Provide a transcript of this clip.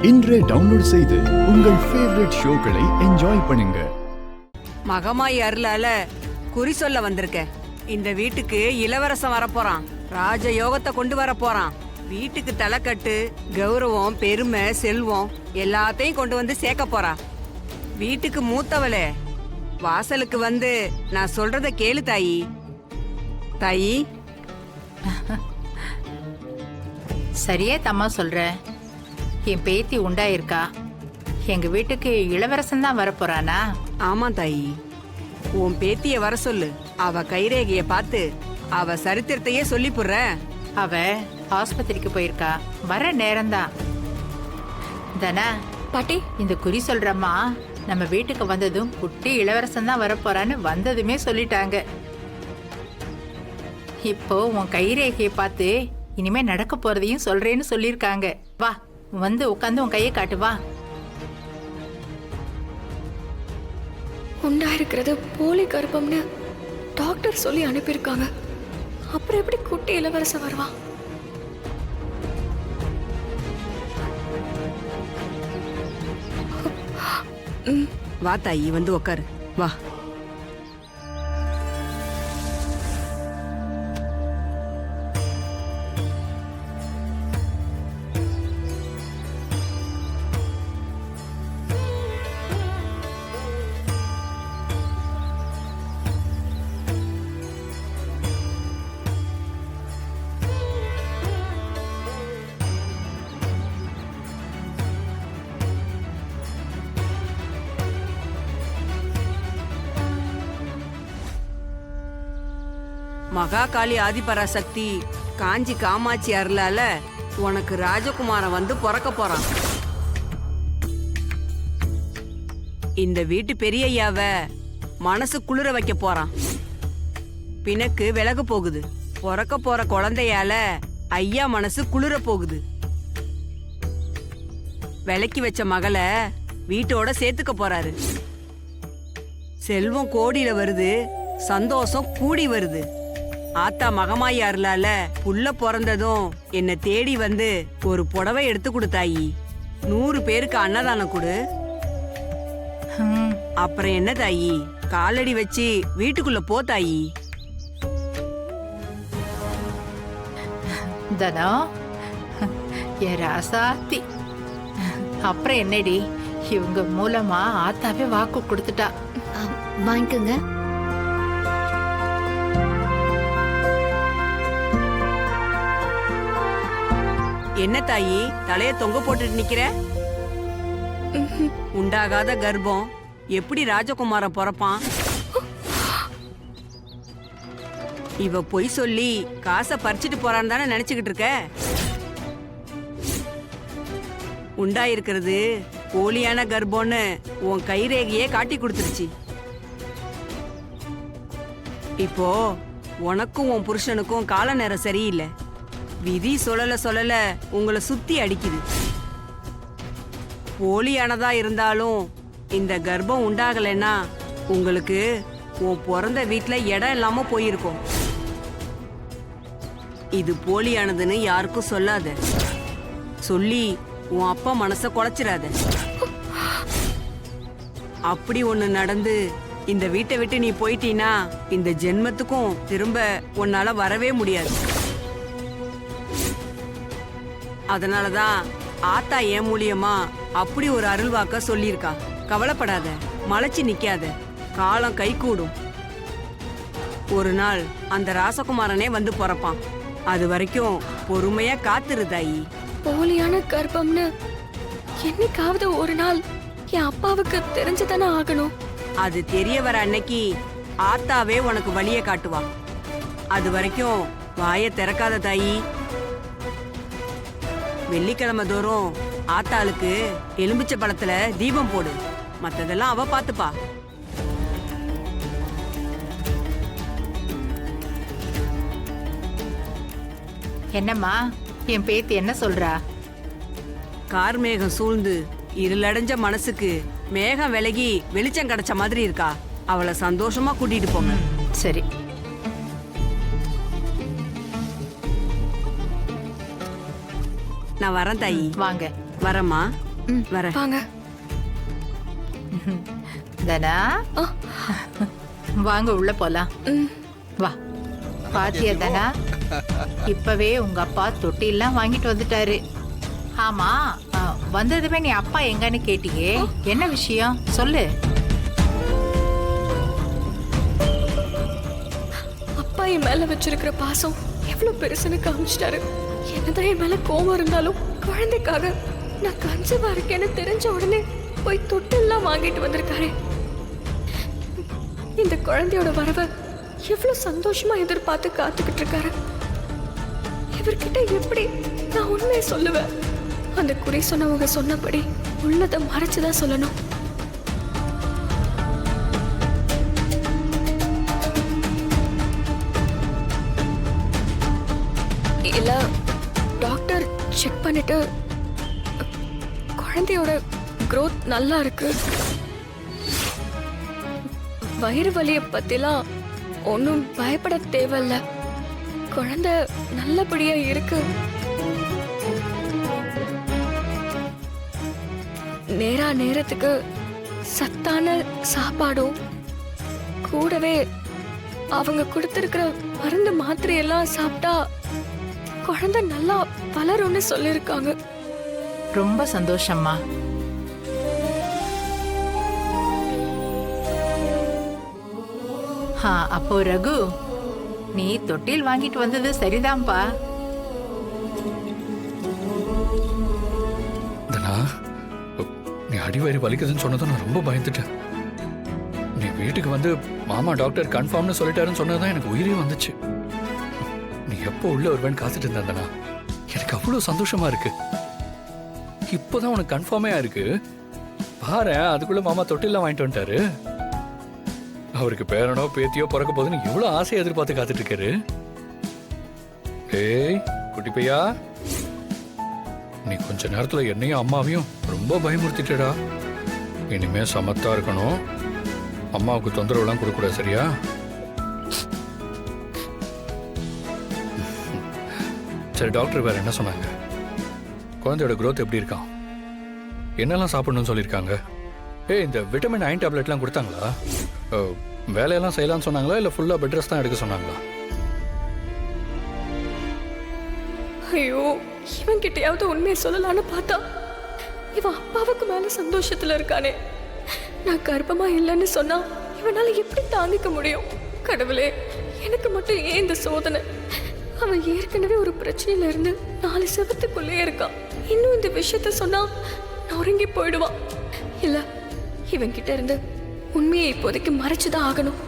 இன்றே டவுன்லோட் செய்து உங்கள் ஃபேவரட் ஷோக்களை என்ஜாய் பண்ணுங்க. மகமாயி அருளால குறி சொல்ல வந்திருக்க. இந்த வீட்டுக்கு இளவரசன் வரப்போறான். ராஜ யோகத்தை கொண்டு வர போறான். வீட்டுக்கு தலைக்கட்டு, கௌரவம், பெருமை, செல்வம் எல்லாத்தையும் கொண்டு வந்து சேர்க்க போறா. வீட்டுக்கு மூத்தவளே, வாசலுக்கு வந்து நான் சொல்றத கேளு தாயி. தாயி, சரியே தம்மா சொல்ற. என் பேத்தி உண்டாயிருக்கா. எங்க வீட்டுக்கு இளவரசன் தான் வரப்போறானா? ஆமா தாயி, உன் பேத்திய வர சொல்லு. அவ கைரேகைய பார்த்து அவ சரித்திரத்தையே சொல்லி புடுற. அவ ஆஸ்பத்திரிக்கு போயிருக்கா. வர நேரம்தான். தனா பாட்டி, இந்த குறி சொல்றம்மா நம்ம வீட்டுக்கு வந்ததும் குட்டி இளவரசன் தான் வரப்போறான்னு வந்ததுமே சொல்லிட்டாங்க. இப்போ உன் கைரேகையை பார்த்து இனிமே நடக்க போறதையும் சொல்றேன்னு சொல்லிருக்காங்க. வா, வந்து உட்காந்து உன் கையை காட்டு. வா. உண்டாயிருக்கிறது போலி கர்ப்பம்னு டாக்டர் சொல்லி அனுப்பியிருக்காங்க. அப்புறம் எப்படி குட்டி இளவரசன் வருவான்? வா தாயி, வந்து உக்காரு. வா. மகாகாளி ஆதிபராசக்தி காஞ்சி காமாட்சி அருளால உனக்கு ராஜகுமாரன் வந்து பிறக்க போறான். இந்த வீட்டு பெரியய்யாவ மனசு குளிர வைக்க போறான். பிணக்கு விலக போகுது. பிறக்க போற குழந்தையால ஐயா மனசு குளிர போகுது. விலைக்கு வச்ச மகளை வீட்டோட சேர்த்துக்க போறாரு. செல்வம் கோடியில வருது, சந்தோஷம் கூடி வருது. ஆத்தா மகமாயி அருளால புள்ள பிறந்ததும் என்ன தேடி வந்து ஒரு புடவை எடுத்து கொடுத்தாயி. 100 பேருக்கு அன்னதானம் கொடு. அப்புறம் என்ன தாயி, காலடி வச்சு வீட்டுக்குள்ள போ தாயி. தனா, என் ராசாத்தி. அப்புறம் என்னடி, இவங்க மூலமா ஆத்தாவே வாக்கு கொடுத்துட்டா. வாங்கிக்கோங்க. என்ன தாயி, தலைய தொங்க போட்டுட்டு நிக்கிற? உண்டாகாத கர்ப்பம் எப்படி ராஜகுமாரன் பிறப்பான்? இவ பொய் சொல்லி காசை பறிச்சிட்டு போறான்னு தானே நினைச்சுக்கிட்டு இருக்க. உண்டாயிருக்கிறது போலியான கர்ப்பம்னு உன் கைரேகையே காட்டி கொடுத்துருச்சு. இப்போ உனக்கும் உன் புருஷனுக்கும் கால நேரம் சரியில்லை. விதி சொல்லல உங்களை சுத்தி அடிக்குது. போலியானதா இருந்தாலும் இந்த கர்ப்பம் உண்டாகலைன்னா உங்களுக்கு உன் பிறந்த வீட்டுல இடம் இல்லாம போயிருக்கும். இது போலியானதுன்னு யாருக்கும் சொல்லாத. சொல்லி உன் அப்பா மனச குலைச்சிடாத. அப்படி ஒண்ணு நடந்து இந்த வீட்டை விட்டு நீ போயிட்டீனா இந்த ஜென்மத்துக்கும் திரும்ப உன்னால வரவே முடியாது. அதனாலதான் ஆத்தா என் மூலியமா அப்படி ஒரு அருள்வாக்க சொல்லியிருக்கா. கவலைப்படாத, மலைச்சு நிக்காத, காலம் கை கூடும். ஒரு நாள் அந்த ராசகுமாரனே வந்து பிறப்பான். அது வரைக்கும் பொறுமையா காத்திரு தாயி. போலியான கர்ப்பம்னு என்னைக்காவது ஒரு நாள் என் அப்பாவுக்கு தெரிஞ்சுதானே ஆகணும். அது தெரிய வர அன்னைக்கு ஆத்தாவே உனக்கு வழிய காட்டுவா. அது வரைக்கும் வாய திறக்காத தாயி. வெள்ளிக்கிழமை தோறும் ஆத்தாளுக்கு எலும்பிச்ச பழத்துல தீபம் போடு. மத்ததெல்லாம் அவ பாத்துப்பா. என்னம்மா, என் பேத்தி என்ன சொல்றா? கார் மேகம் சூழ்ந்து இருளடைஞ்ச மனசுக்கு மேகம் விலகி வெளிச்சம் கிடைச்ச மாதிரி இருக்கா. அவளை சந்தோஷமா கூட்டிட்டு போங்க. சரி. நான் வரேன் தாயி. வாங்க. வரமா. வரேன். வாங்க. தனா ஆ. வாங்க உள்ள போலாம். ம். வா. பாத்தியா தனா, இப்பவே உங்க அப்பா தொட்டிலாம் வாங்கிட்டு வந்துட்டாரு. ஆமா, வந்ததுமே நீ அப்பா எங்கன்னு கேட்டியே, என்ன விஷயம் சொல்லு. அப்பா என் மேல வச்சிருக்கிற பாசம் எவ்வளவு பெருசுன்னு காமிச்சிட்டாரு. என்னதான் என் மேல கோவம் இருந்தாலும் குழந்தைக்காக நான் கன்சீவா இருக்கேன்னு தெரிஞ்ச உடனே போய் தொட்டெல்லாம் வாங்கிட்டு வந்திருக்காரு. இந்த குழந்தையோட வரவை எவ்வளவு சந்தோஷமா எதிர்பார்த்து காத்துக்கிட்டு இருக்காரு. இவர்கிட்ட எப்படி நான் உண்மையை சொல்லுவேன்? அந்த குறி சொன்னவங்க சொன்னபடி உள்ளதை மறைச்சுதான் சொல்லணும். இல்ல, டாக்டர் செக் பண்ணிட்டு குழந்தையோட growth நல்லா இருக்கு. வயிறு வலிய பத்திலாம் ஒன்றும் பயப்பட தேவையில்ல. குழந்தை நல்லபடியா இருக்கு. நேரத்துக்கு சத்தான சாப்பாடும் கூடவே அவங்க கொடுத்திருக்கிற மருந்து மாத்திரையெல்லாம் சாப்பிட்டா குழந்தை நல்லா வளரும்னு சொல்லியிருக்காங்க. ரொம்ப சந்தோஷம்மா. அப்போ ரகு, நீ தொட்டில் வாங்கிட்டு வந்தது சரிதான்ப்பா. தனா, நீ அடிவயிறு வலிக்குதுன்னு சொன்னதும் நான் ரொம்ப பயந்துட்டேன். நீ வீட்டுக்கு வந்து மாமா டாக்டர் கன்ஃபார்ம்னு சொல்லிட்டாருன்னு சொன்னதுதான் எனக்கு உயிரே வந்துச்சு. நீ எப்போ உள்ள வருவேன்னு காத்துட்டு இருந்தேன். எனக்கு அவ்வளவு சந்தோஷமா இருக்கு. இப்போதான் உனக்கு கன்ஃபார்மே இருக்கு. பாரு, அதுக்குள்ள மாமா தொட்டிலாம் வாங்கிட்டு வந்துட்டாரு. அவருக்கு பேரனோ பேத்தியோ பிறக்க போதுன்னு எவ்வளவு ஆசையை எதிர்பார்த்து காத்துட்டு இருக்காரு. ஏய் குட்டி பையா, நீ கொஞ்ச நேரத்துல என்னையும் அம்மாவையும் ரொம்ப பயமுறுத்திட்டடா. இனிமே சமத்தா இருக்கணும். அம்மாவுக்கு தொந்தரவு எல்லாம் கொடுக்க கூடாது, சரியா? சரி, டாக்டர் வேற என்ன சொன்னாங்க? குழந்தையோட growth எப்படி இருக்கான்? என்னெல்லாம் சாப்பிடணும்னு சொல்லியிருக்காங்க? இந்த விட்டமின் அயன் டேப்லெட்லாம் கொடுத்தாங்களா? வேலையெல்லாம் செய்யலாம்னு சொன்னாங்களா, இல்லை ஃபுல்லாக பெட் ரெஸ்ட் தான் எடுக்க சொன்னாங்களா? ஐயோ, இவன் கிட்டையாவது உண்மையை சொல்லலான்னு பார்த்தா இவன் அப்பாவுக்கு மேல சந்தோஷத்துல இருக்கானே. நான் கர்ப்பமா இல்லைன்னு சொன்னா இவனால எப்படி தாங்கிக்க முடியும்? கடவுளே, எனக்கு மட்டும் ஏன் இந்த சோதனை? அவன் ஏற்கனவே ஒரு பிரச்சனையில இருந்து 4 செவத்துக்குள்ளே இருக்கான். இன்னும் இந்த விஷயத்த சொன்னா நொறுங்கி போயிடுவான். இல்ல, இவன் கிட்ட இருந்து உண்மையை இப்போதைக்கு மறைச்சுதான் ஆகணும்.